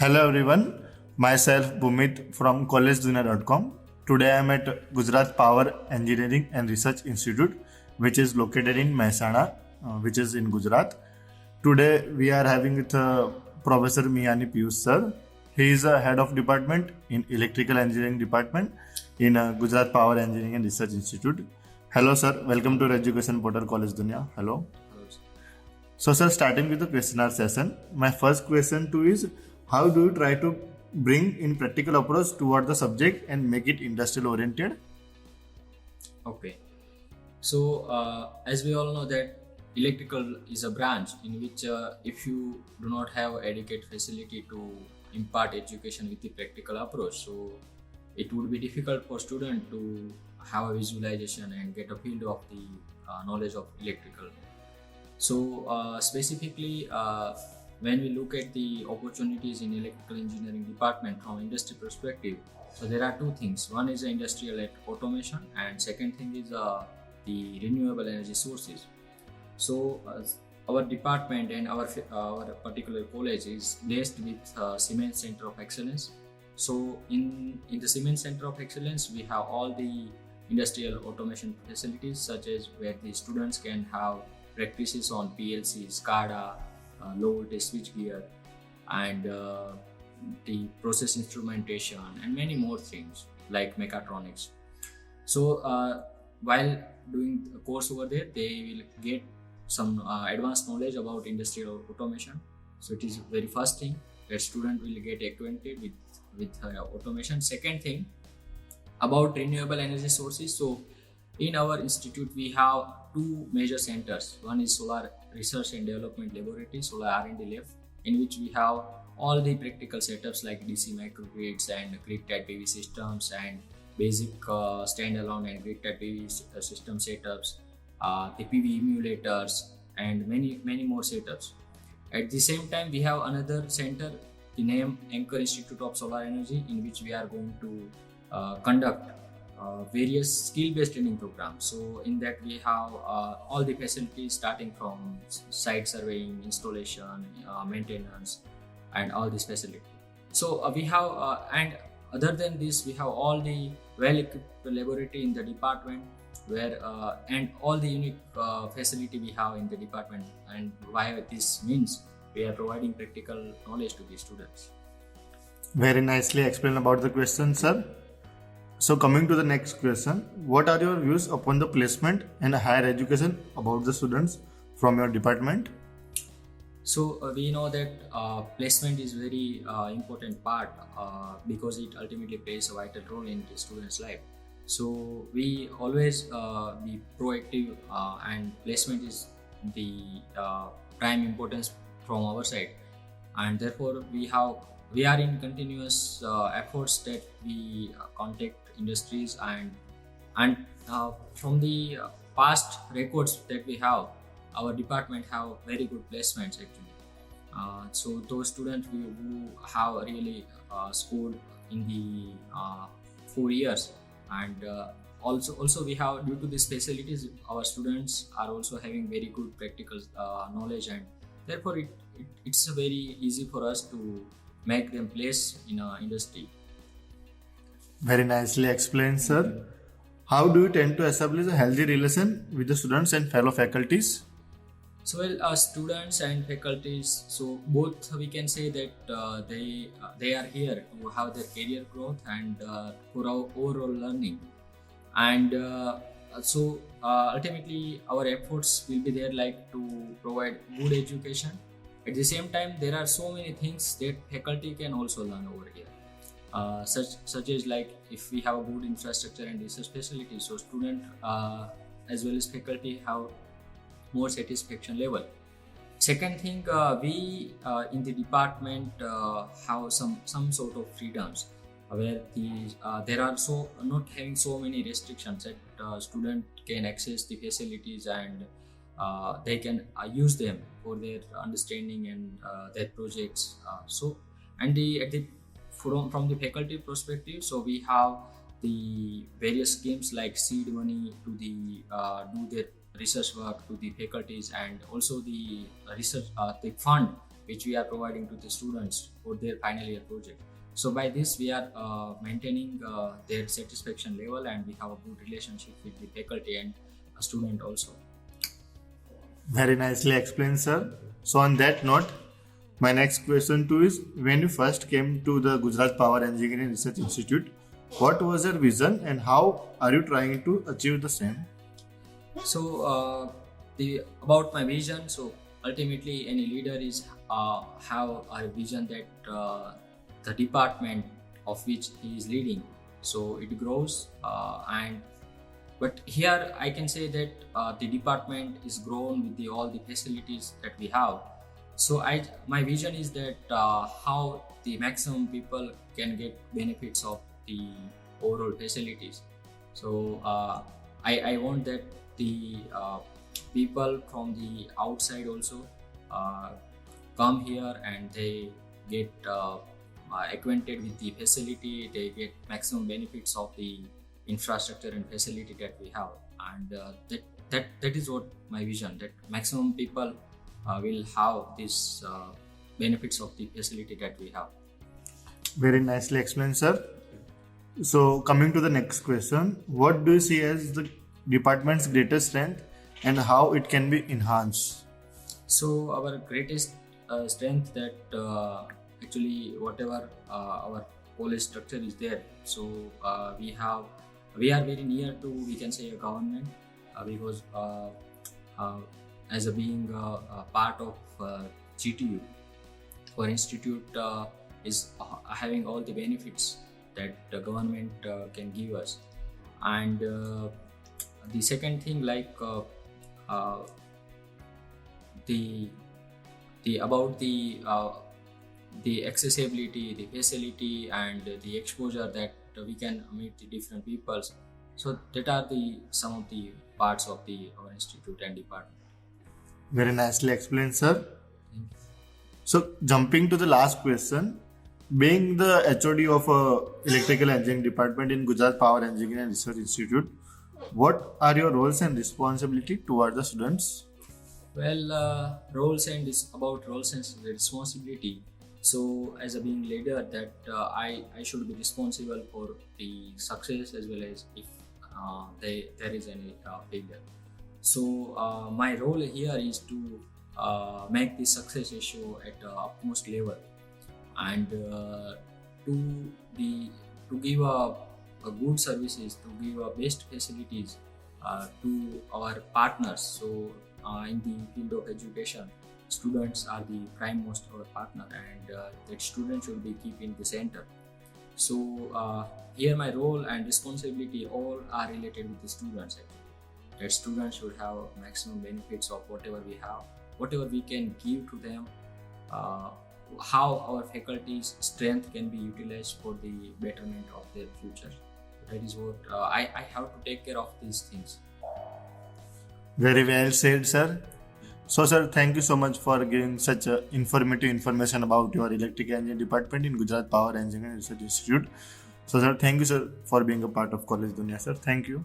Hello everyone, myself Bhumit from collegedunia.com. Today I am at Gujarat Power Engineering and Research Institute, which is located in Mehsana, which is in Gujarat. Today we are having with Professor Miyani Piyush sir. He is a head of department in Electrical Engineering department in Gujarat Power Engineering and Research Institute. Hello sir, welcome to our education portal College Dunia. Hello. So, sir, starting with the questionnaire session, my first question to is how do you try to bring in practical approach toward the subject and make it industrial oriented? Okay. So, as we all know that electrical is a branch in which if you do not have adequate facility to impart education with the practical approach, so it would be difficult for student to have a visualization and get a field of the knowledge of electrical. So specifically, when we look at the opportunities in electrical engineering department from industry perspective, so there are two things. One is the industrial automation, and second thing is the renewable energy sources. So our department and our particular college is blessed with Siemens Center of Excellence. So in the Siemens Center of Excellence, we have all the industrial automation facilities, such as where the students can have practices on PLC, SCADA, low voltage switchgear, and the process instrumentation, and many more things like mechatronics. So while doing the course over there, they will get some advanced knowledge about industrial automation. So it is very first thing that student will get acquainted with automation. Second thing about renewable energy sources. So in our institute, we have two major centers. One is Solar Research and Development Laboratory, Solar R&D Lab, in which we have all the practical setups like DC microgrids and grid-tied PV systems and basic standalone and grid-tied PV system setups, the PV emulators, and many more setups. At the same time, we have another center, the name Anchor Institute of Solar Energy, in which we are going to conduct various skill-based training programs. So in that we have all the facilities starting from site surveying, installation, maintenance, and all these facilities. So we have and other than this, we have all the well-equipped laboratory in the department where and all the unique facility we have in the department. And why this means we are providing practical knowledge to the students. Very nicely explained about the question, sir. So coming to the next question, what are your views upon the placement and higher education about the students from your department? So we know that placement is very important part because it ultimately plays a vital role in the student's life. So we always be proactive and placement is the prime importance from our side, and therefore we are in continuous efforts that we contact industries and from the past records that we have, our department have very good placements actually. So those students who have really scored in the 4 years, and also we have, due to these facilities, our students are also having very good practical knowledge, and therefore it's very easy for us to make them place in our industry. Very nicely explained, sir. How do you tend to establish a healthy relation with the students and fellow faculties? So well, students and faculties, so both we can say that they are here to have their career growth and for our overall learning, and ultimately our efforts will be there like to provide good education. At the same time, there are so many things that faculty can also learn over here. Such as like if we have a good infrastructure and research facilities, so student as well as faculty have more satisfaction level. Second thing, we in the department have some sort of freedoms where there are so not having so many restrictions that student can access the facilities and they can use them for their understanding and their projects. From the faculty perspective, so we have the various schemes like seed money to the do their research work to the faculties, and also the research the fund which we are providing to the students for their final year project. So by this we are maintaining their satisfaction level, and we have a good relationship with the faculty and a student also. Very nicely explained, sir. So on that note, my next question too is, when you first came to the Gujarat Power Engineering Research Institute, what was your vision and how are you trying to achieve the same? So about my vision, so ultimately any leader is have a vision that the department of which he is leading, so it grows, and but here I can say that the department is grown with all the facilities that we have. So my vision is that how the maximum people can get benefits of the overall facilities. So I want that the people from the outside also come here and they get acquainted with the facility, they get maximum benefits of the infrastructure and facility that we have, and that is what my vision, that maximum people will have these benefits of the facility that we have. Very nicely explained, sir. So coming to the next question, what do you see as the department's greatest strength and how it can be enhanced? So our greatest strength that actually whatever our college structure is there, so we are very near to, we can say, a government, because as a being a part of GTU, our institute is having all the benefits that the government can give us. And the second thing, like the about the accessibility, the facility, and the exposure that we can meet the different peoples. So that are some of the parts of our institute and department. Very nicely explained, sir. Thank you. So jumping to the last question, being the HOD of electrical engineering department in Gujarat Power Engineering Research Institute, what are your roles and responsibility towards the students? Well, roles and responsibility. So as a being leader, that I should be responsible for the success as well as if there is any failure. So my role here is to make the success ratio at utmost level, and to give a good services, to give a best facilities to our partners. So in the field of education, students are the prime most our partner, and that student should be kept in the center. So here my role and responsibility all are related with the students actually. That students should have maximum benefits of whatever we have, whatever we can give to them, how our faculty's strength can be utilized for the betterment of their future. That is what I have to take care of these things. Very well said, sir. So, sir, thank you so much for giving such informative information about your electrical engineering department in Gujarat Power Engineering Research Institute. So, sir, thank you, sir, for being a part of College Dunia, sir. Thank you.